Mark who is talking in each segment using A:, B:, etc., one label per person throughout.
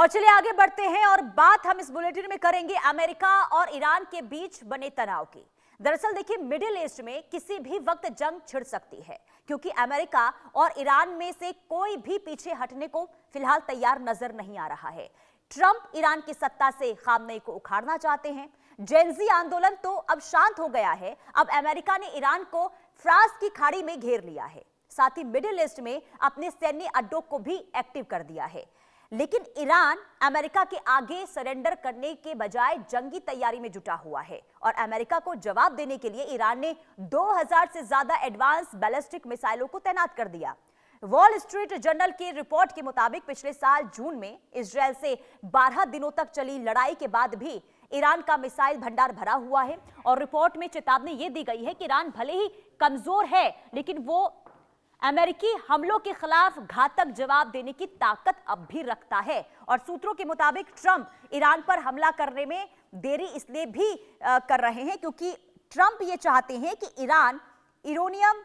A: और चलिए आगे बढ़ते हैं और बात हम इस बुलेटिन में करेंगे अमेरिका और ईरान के बीच बने तनाव की। दरअसल देखिए, मिडिल ईस्ट में किसी भी वक्त जंग छिड़ सकती है, क्योंकि अमेरिका और ईरान में से कोई भी पीछे हटने को फिलहाल तैयार नजर नहीं आ रहा है। ट्रंप ईरान की सत्ता से खामनेई को उखाड़ना चाहते हैं। जेनजी आंदोलन तो अब शांत हो गया है। अब अमेरिका ने ईरान को फ्रांस की खाड़ी में घेर लिया है, साथ ही मिडिल ईस्ट में अपने सैन्य अड्डों को भी एक्टिव कर दिया है। लेकिन ईरान अमेरिका के आगे सरेंडर करने के बजाय जंगी तैयारी में जुटा हुआ है और अमेरिका को जवाब देने के लिए ईरान ने 2000 से ज्यादा एडवांस बैलिस्टिक मिसाइलों को तैनात कर दिया। वॉल स्ट्रीट जर्नल की रिपोर्ट के मुताबिक पिछले साल जून में इजरायल से 12 दिनों तक चली लड़ाई के बाद भी ईरान का मिसाइल भंडार भरा हुआ है और रिपोर्ट में चेतावनी यह दी गई है कि ईरान भले ही कमजोर है, लेकिन वो अमेरिकी हमलों के खिलाफ घातक जवाब देने की ताकत अब भी रखता है। और सूत्रों के मुताबिक ट्रंप ईरान पर हमला करने में देरी इसलिए भी कर रहे हैं क्योंकि ट्रंप ये चाहते हैं कि ईरान यूरेनियम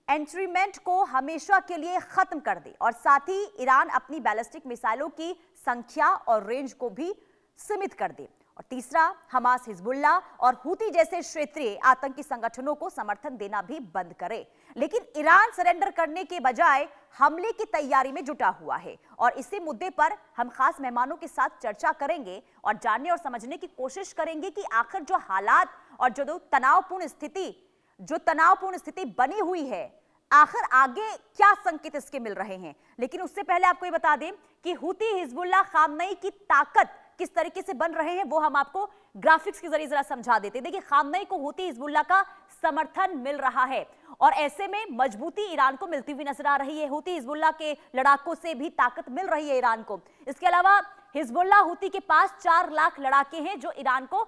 A: एंट्रीमेंट को हमेशा के लिए खत्म कर दे और साथ ही ईरान अपनी बैलिस्टिक मिसाइलों की संख्या और रेंज को भी सीमित कर दे। और तीसरा, हमास, हिजबुल्ला और हूती जैसे क्षेत्रीय आतंकी संगठनों को समर्थन देना भी बंद करे। लेकिन ईरान सरेंडर करने के बजाय हमले की तैयारी में जुटा हुआ है और इसी मुद्दे पर हम खास मेहमानों के साथ चर्चा करेंगे और जानने और समझने की कोशिश करेंगे कि आखिर जो हालात और जो तनावपूर्ण स्थिति बनी हुई है, आखिर आगे क्या संकेत इसके मिल रहे हैं। लेकिन उससे पहले आपको ये बता दें कि हूती, हिजबुल्ला, खामनेई की ताकत किस तरीके से बन रहे हैं वो हम आपको ग्राफिक्स के जरिए जरा समझा देते हैं। देखिए, खामनेई को हूती, हिजबुल्ला का समर्थन मिल रहा है और ऐसे में मजबूती ईरान को मिलती हुई नजर आ रही है। हूती, हिजबुल्ला के लड़ाकों से भी ताकत मिल रही है ईरान को। इसके अलावा हिजबुल्ला, हूती के पास 4 लाख लड़ाके हैं जो ईरान को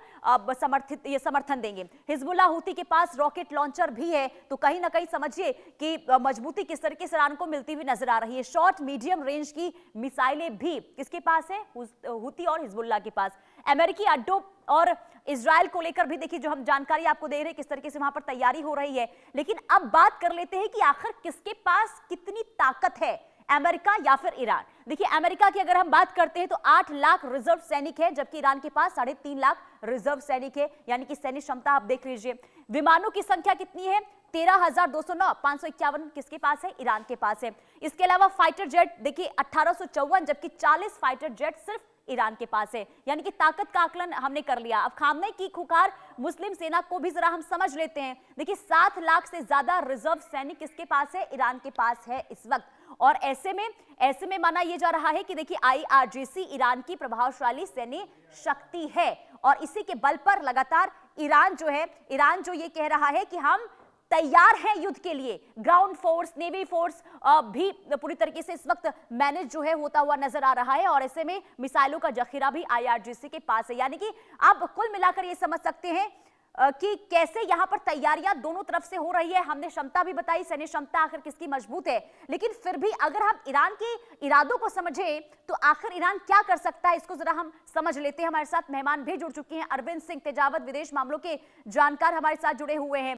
A: समर्थन देंगे। हिजबुल्ला, हूती के पास रॉकेट लॉन्चर भी है। तो कहीं ना कहीं समझिए कि मजबूती किस तरीके से ईरान को मिलती हुई नजर आ रही है। शॉर्ट मीडियम रेंज की मिसाइलें भी किसके पास है? हूती और हिजबुल्ला के पास। अमेरिकी अड्डों और इजराइल को लेकर भी देखिए जो हम जानकारी आपको दे रहे हैं किस तरीके से वहां पर तैयारी हो रही है। लेकिन अब बात कर लेते हैं कि आखिर किसके पास कितनी ताकत है, अमेरिका या फिर ईरान। देखिए, अमेरिका की अगर हम बात करते हैं तो 8 लाख रिजर्व सैनिक है, जबकि ईरान के पास 3.5 लाख रिजर्व सैनिक है, यानी कि सैन्य क्षमता आप देख लीजिए। विमानों की संख्या कितनी है? 13,209, 551 किसके पास है? ईरान के पास है। इसके अलावा फाइटर जेट देखिए 1854, जबकि 40 फाइटर जेट सिर्फ ईरान के पास है। यानी कि ताकत का आकलन हमने कर लिया। अब खामनेई की खुंखार मुस्लिम सेना को भी जरा हम समझ लेते हैं। देखिए, 7 लाख से ज्यादा रिजर्व सैनिक किसके पास है? ईरान के पास है इस वक्त। और ऐसे में माना यह जा रहा है कि देखिए IRGC ईरान की प्रभावशाली सैन्य शक्ति है और इसी के बल पर लगातार ईरान जो ये कह रहा है कि हम तैयार हैं युद्ध के लिए। ग्राउंड फोर्स, नेवी फोर्स भी पूरी तरीके से इस वक्त मैनेज होता हुआ नजर आ रहा है और ऐसे में मिसाइलों का जखीरा भी IRGC के पास है। यानी कि आप कुल मिलाकर ये समझ सकते हैं कि कैसे यहां पर तैयारियां दोनों तरफ से हो रही है। हमने क्षमता भी बताई, सैन्य क्षमता आखिर किसकी मजबूत है। लेकिन फिर भी अगर हम ईरान के इरादों को समझें तो आखिर ईरान क्या कर सकता है, इसको जरा हम समझ लेते हैं। हमारे साथ मेहमान भी जुड़ चुके हैं। अरविंद सिंह तेजावत, विदेश मामलों के जानकार, हमारे साथ जुड़े हुए हैं।